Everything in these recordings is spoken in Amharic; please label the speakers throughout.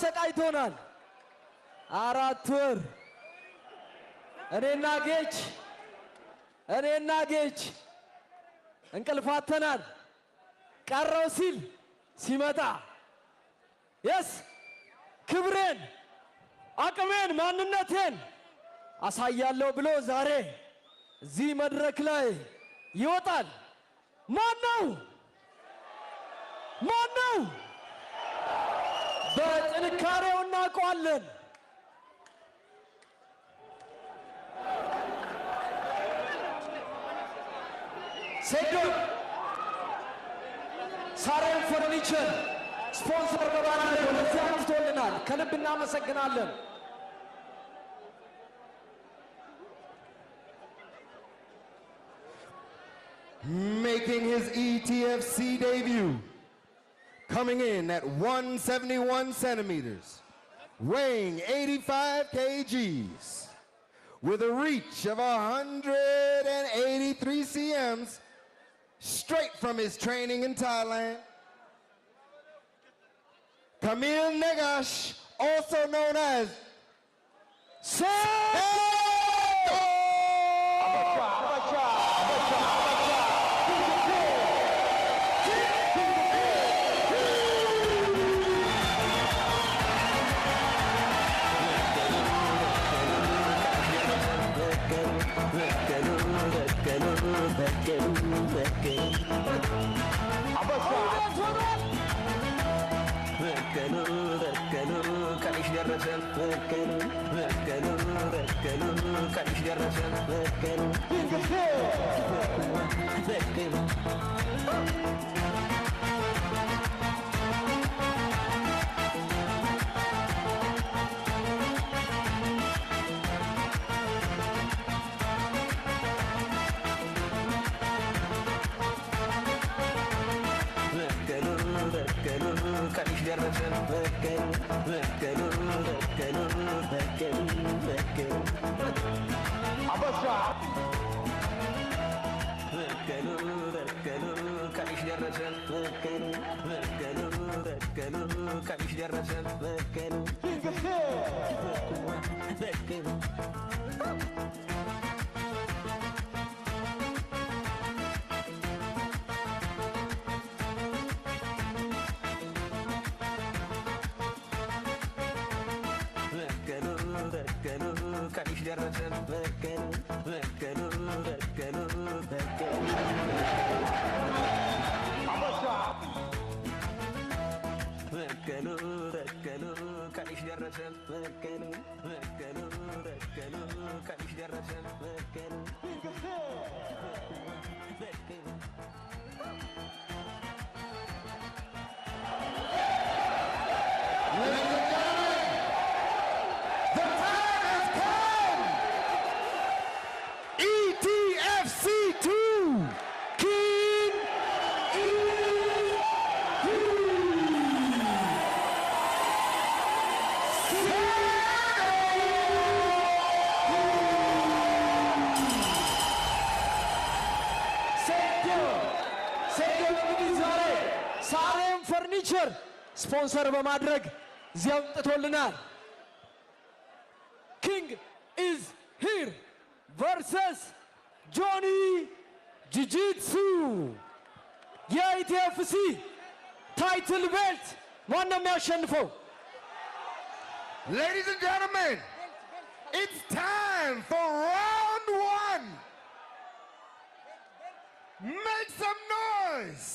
Speaker 1: አሰቃይቶናል 4 ወር እኔና ጌች እንቅልፋተናል ቀረው ሲል ሲመጣ የስ ክብሬን አቅሜን ማንነቴን አሳያለሁ ብሎ ዛሬ እዚህ መድረክ ላይ ይወጣል ማነው በጥንካሬው እናውቀዋለን ሴዶ ሳሬም ፈርኒቸር ስፖንሰር በማድረግ ወደዚህ አምጥቶልናል ከልብ እናመሰግናለን
Speaker 2: Making his ETFC debut, coming in at 171 centimeters, weighing 85 kgs, with a reach of 183 cms, straight from his training in Thailand. Camille Negash, also known as
Speaker 1: ሳሬም ፈርኒቸር ስፖንሰር በማድረግ እዚያው ጥቶልናል ኪንግ ኢዝ ሂር versus ጆኒ ጂጂትሱ የኢቲኤፍሲ ታይትል ቤልት ማን ነው የሚያሸንፈው
Speaker 2: Ladies and gentlemen, it's time for round 1. Make some noise.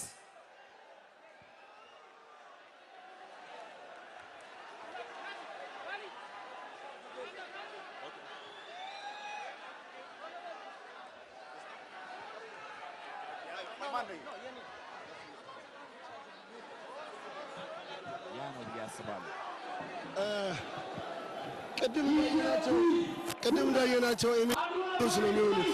Speaker 3: ቅድም እንዳየናቸው ኤሚቶስ ነው የሚሆኑት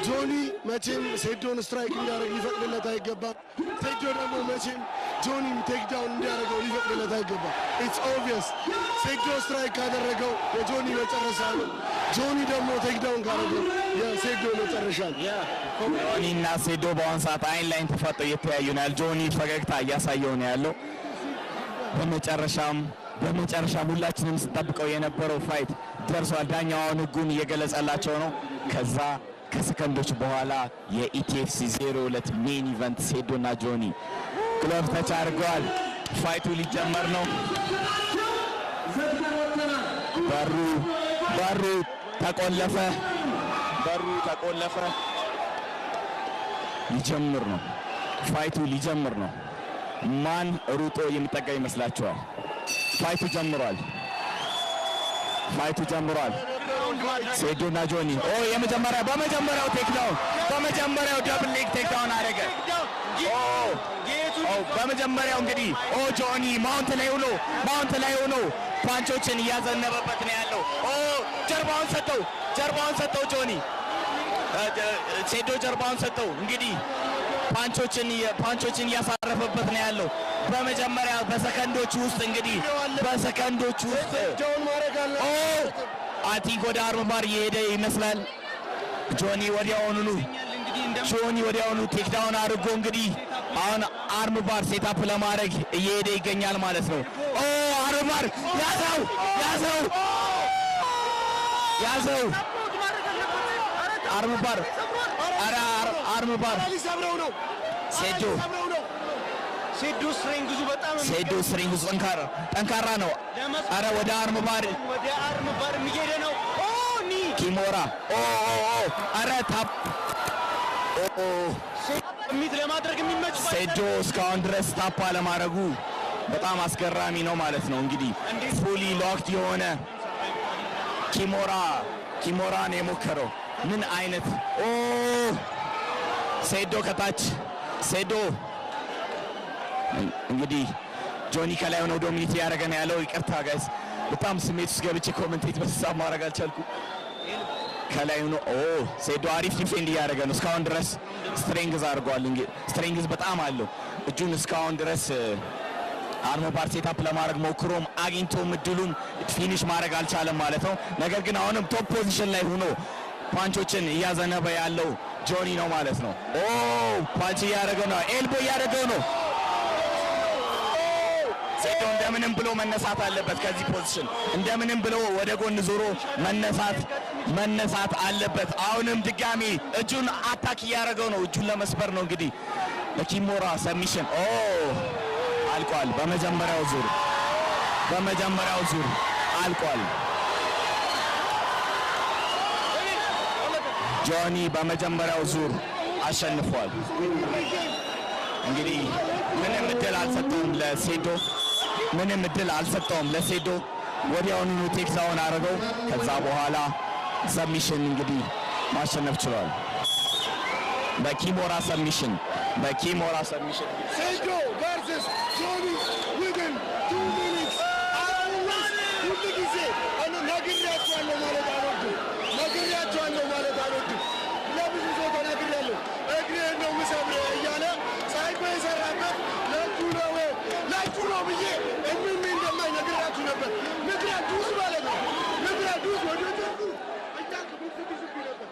Speaker 3: ጆኒ መቼም ሴዶን ስትራይክ እንዲያደርግ ሊፈቅድለት አይገባም ሴዶ ደግሞ መቼም ጆኒን ቴክ ዳውን እንዲያደርገው ሊፈቅድለት አይገባም ኢትስ ኦብቪየስ ሴዶ ስትራይክ ካደረገው የጆኒ መጨረሻ ነው ጆኒ ደግሞ ቴክ ዳውን ካደረገው የሴዶ መጨረሻ ነው
Speaker 4: ጆኒና ሴዶ በአሁን ሰዓት አይን ላይን ተፋጠው እየተያዩ ነው ጆኒ ፈገግታ እያሳየው ነው ያለው በመጨረሻም በመጨረሻ ሁላችንም ስንጠብቀው የነበረው ፋይት ደርሷል። ዳኛው አሁን ህጉን እየገለጸላቸው ነው። ከዛ ከሰከንዶች በኋላ የኢቲኤፍሲ 02 ሜን ኢቨንት ሴዶና ጆኒ ግሎቭ ተች አድርገዋል። ፋይቱ ሊጀመር ነው። በሩ ተቆለፈ። ሊጀምር ነው። ፋይቱ ሊጀምር ነው። ማን ሩጦ የሚጠጋ ይመስላችኋል? ፋይቱ ጀምሯል። ሴዶና ጆኒ በመጀመሪያው ቴክዳውን በመጀመሪያው ደብል ሌግ ቴክዳውን አደረገ። በመጀመሪያው እንግዲህ ጆኒ ማውንት ላይ ሆኖ ፓንቾችን እያዘነበበት ነው ያለው። ጀርባውን ሰጠው ጆኒ ሴዶ ጀርባውን ሰጠው። እንግዲህ ፓንቾችን እያሳረፈበት ነው ያለው። በመጀመሪያ በሰከንዶች ውስጥ አቲንክ ወደ አርም ባር እየሄደ ይመስላል። ጆኒ ወዲያውኑ ቴክዳውን አድርጎ እንግዲህ አሁን አርም ባር ሴታፕ ለማድረግ እየሄደ ይገኛል ማለት ነው። አርም ባር ያዘው አርም ባር ሴዶ ስትሪንግዙ ጠንካራ ነው። አረ ወደ አርም ባር የሚሄደ ነው። ኪሞራ አረ ታፕ ሚት ለማድረግ የሚመች ሴዶ እስካሁን ድረስ ታፕ አለማድረጉ በጣም አስገራሚ ነው ማለት ነው። እንግዲህ ፉሊ ሎክድ የሆነ ኪሞራ ነው የሞከረው። ምን አይነት ሴዶ ከታች እንግዲህ ጆኒ ከላይ ሆኖ ዶሚኒት ያደረገ ነው ያለው። ይቅርታ ጋይስ በጣም ስሜት ውስጥ ገብቼ ኮሜንቴት በተሳብ ማድረግ አልቻልኩም። ከላይ ሆኖ ሴዶ አሪፍ ዲፌንድ እያደረገ ነው እስካሁን ድረስ። ስትሬንግዝ አድርጓል። እንግዲህ ስትሬንግዝ በጣም አለው እጁን እስካሁን ድረስ አርም ባር ሴታፕ ለማድረግ ሞክሮም አግኝቶም እድሉን ፊኒሽ ማድረግ አልቻለም ማለት ነው። ነገር ግን አሁንም ቶፕ ፖዚሽን ላይ ሆኖ ፓንቾችን እያዘነበ ያለው ጆኒ ነው ማለት ነው። ፓንች እያደረገው ነው፣ ኤልቦ እያደረገው ነው። ሴዶ እንደምንም ብሎ መነሳት አለበት ከዚህ ፖዚሽን፣ እንደምንም ብሎ ወደ ጎን ዞሮ መነሳት አለበት። አሁንም ድጋሚ እጁን አታክ እያደረገው ነው፣ እጁን ለመስበር ነው። እንግዲህ በኪሞራ ሰሚሽን አልቋል። በመጀመሪያው ዙር አልቋል። ጆኒ በመጀመሪያው ዙር አሸንፏል። እንግዲህ ምንም እድል አልሰጠውም ለሴዶ ወዲያውኑ ቴክዳውን አደረገው። ከዛ በኋላ ሰሚሽን እንግዲህ ማሸነፍ ችሏል። በኪሞራ ሰሚሽን
Speaker 3: ሴዶ versus ጆኒ within 2 minutes። ሁሉ ጊዜ ነግሬያቸዋለሁ ማለት አልወድም። ለብዙ ሰው ተናግሬያለሁ። እግሬን ነው የምሰብረው እያለ ሳይኮ የሰራበት ለእጁ ነው ብዬ እንደማይ ነግሬያችሁ ነበር። ምክንያቱስ ማለት ነው ምክንያቱስ ወደ ጀርቡ እያልኩ ብትብስብ ነበር።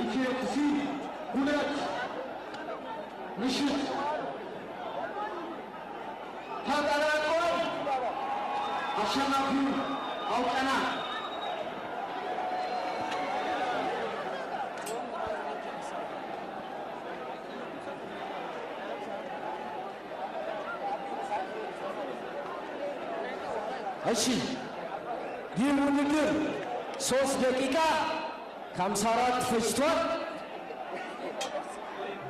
Speaker 5: ኢቲኤፍሲ 2 ምሽት ተጠናቋል። አሸናፊውን አውቀናል።
Speaker 1: እሺ ይህ ውድድር 3 ደቂቃ ከ54 ፈጅቷል።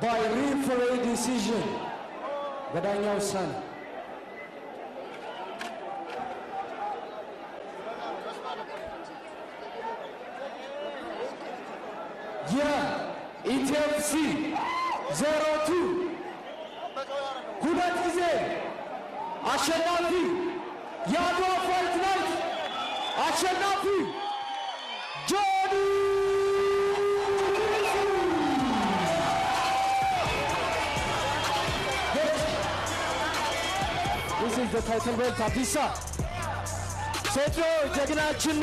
Speaker 1: by referee decision በዳኛ ውሳኔ የኢቲኤፍሲ 02 ሁለት ጊዜ አሸናፊ የአድዋ ፋይት ናይት አሸናፊ ጆኒ This is the title belt አዲሳ ሴዶ ጀግናችን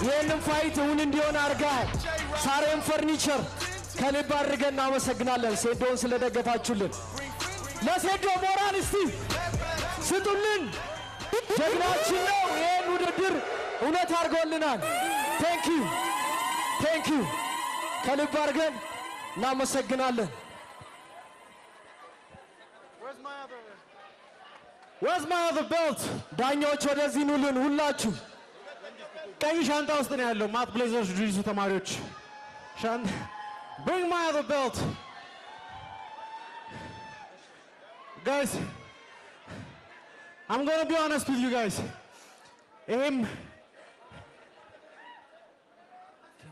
Speaker 1: ይህንን ፋይት እውን እንዲሆን አድርገሃል። ሳሬም ፈርኒቸር ከልብ አድርገን እናመሰግናለን ሴዶን ስለደገፋችሁልን። ለሴዶ ሞራል እስቲ ስጡልን። ጀግናችን ነው። ይህን ውድድር እውነት አድርጎልናል። ቴንክ ዩ ከልብ አድርገን እናመሰግናለን። Where's my other belt? ዳኞች ወደዚህ ኑልን ሁላችሁ። ቀይ ሻንጣ ውስጥ ነው ያለው። ማት ብሌዘርስ ጁጂትሱ ተማሪዎች Bring my other belt. Guys, I'm going to be honest with you guys.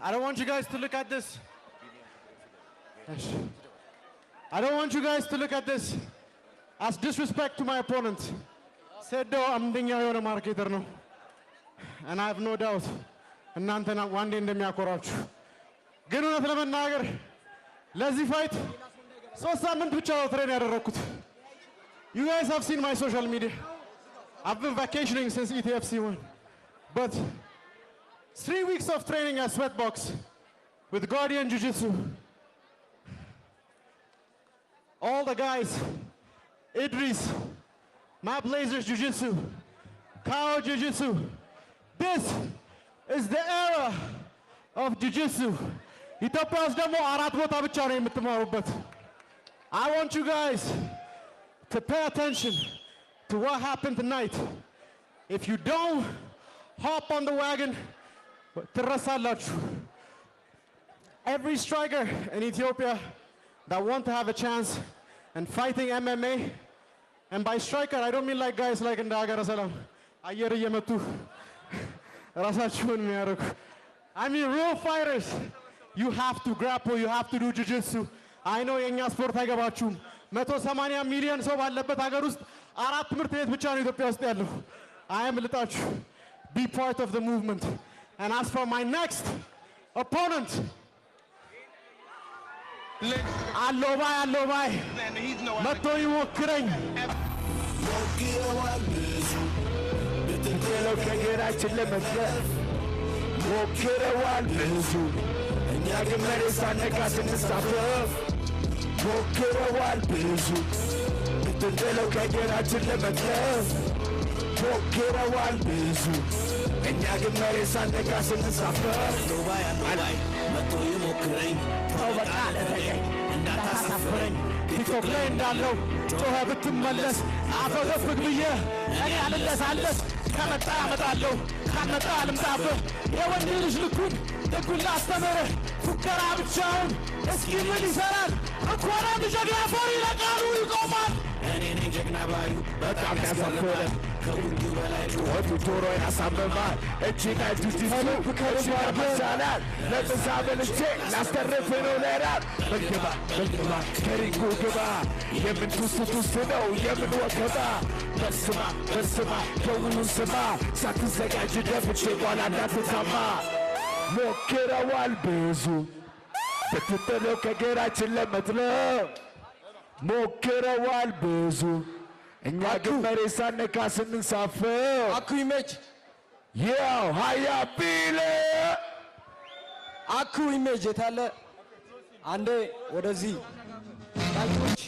Speaker 1: I don't want you guys to look at this. I don't want you guys to look at this as disrespect to my opponent. Sedo amdኛ የሆነ ማርኬተር ነው. And I have no doubt እናንተና ዋንዴ እንደሚያኮራችሁ ግን እውነት ለመናገር ለዚህ ፋይት 3 ሳምንት ብቻ ነው ትሬን ያደረኩት. You guys have seen my social media. I've been vacationing since ETFC won. But 3 weeks of training at Sweatbox with Guardian Jiu-Jitsu. All the guys, Idris, Matt Blazers Jiu-Jitsu, Kao Jiu-Jitsu. This is the era of Jiu-Jitsu. ኢትዮጵያ ውስጥ ደግሞ 4 ቦታ ብቻ ነው የምትማሩበት. I want you guys to pay attention to what happened tonight. If you don't hop on the wagon, ትረሳላችሁ. Every striker in Ethiopia that want to have a chance in fighting MMA, and by striker I don't mean like guys like እንደ ሀገረ ሰላም አየር እየመቱ ራሳቸውን የሚያደርጉ. I mean real fighters. You have to grapple, you have to do jiu-jitsu. I know የኛ ስፖርት አይገባችሁም. 180 ሚሊዮን ሰው ባለበት ሀገር ውስጥ 4 ትምህርት ቤት ብቻ ነው ኢትዮጵያ ውስጥ ያለው. I am ልጣችሁ. Be part of the movement. And as for my next opponent, አሎባይ መጥቶ ይሞክረኝ. ብትጥለው ከግራችን ለመትረፍ ሞክረዋል ብዙ እኛ ግን መሬት ሳነካ ስንሳፈፍ ሞክረዋል ብዙ ብትጥለው ከግራችን ለመትረፍ ሞክረዋል ብዙ እኛ ግን መሬት ሳነካ ስንሳፈፍ አሎባይ መጥቶ ይሞክረኝ ተው በቃ ለተገኝ እንዳታሳፍረኝ ቲክቶክ ላይ እንዳለው ጮኸ ብትመለስ አፈገፍግ ብዬ እኔ አልለሳለስ ከመጣ አመጣለሁ ካመጣ አልምጣብህ የወንድ ልጅ ልኩን ደጉን ላስተምርህ ፉከራ ብቻውን እስኪ ምን ይሰራል እንኳን አንድ ጀግና ፈሪ ለቃሉ ይቆማል እኔ ነኝ ጀግና ባዩ በጣም ያሳፈረ ከሁሉ በላይ ጩኸቱ ጆሮ ያሳምማል እጅና ጁጂትሱ ከልባር መሳላል ለጥሳ በልቼ ላስተርፍ ነው ለራብ በግባ ከሪንጉ ግባ የምን ቱስቱስ ነው የምን ወከባ በስማ ደውሉን ስማ ሳትዘጋጅ ደፍቼ ኋላ እንዳትታማ ሞክረዋል ብዙ ብትጥለው ከግራችን ለመጥለው ሞክረዋል ብዙ እኛ ግን መሬት ሳነካ ስንሳፈፍ አኩ ኢሜጅ ያው ሃያ ቢለ አኩ ኢሜጅ የታለ አንዴ ወደዚህ ዳኞች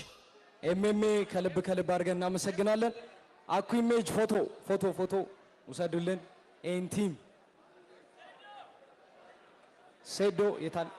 Speaker 1: ኤምኤምኤ ከልብ አድርገን እናመሰግናለን። አኩ ኢሜጅ ፎቶ ውሰዱልን። ኤን ቲም ሴዶ የታል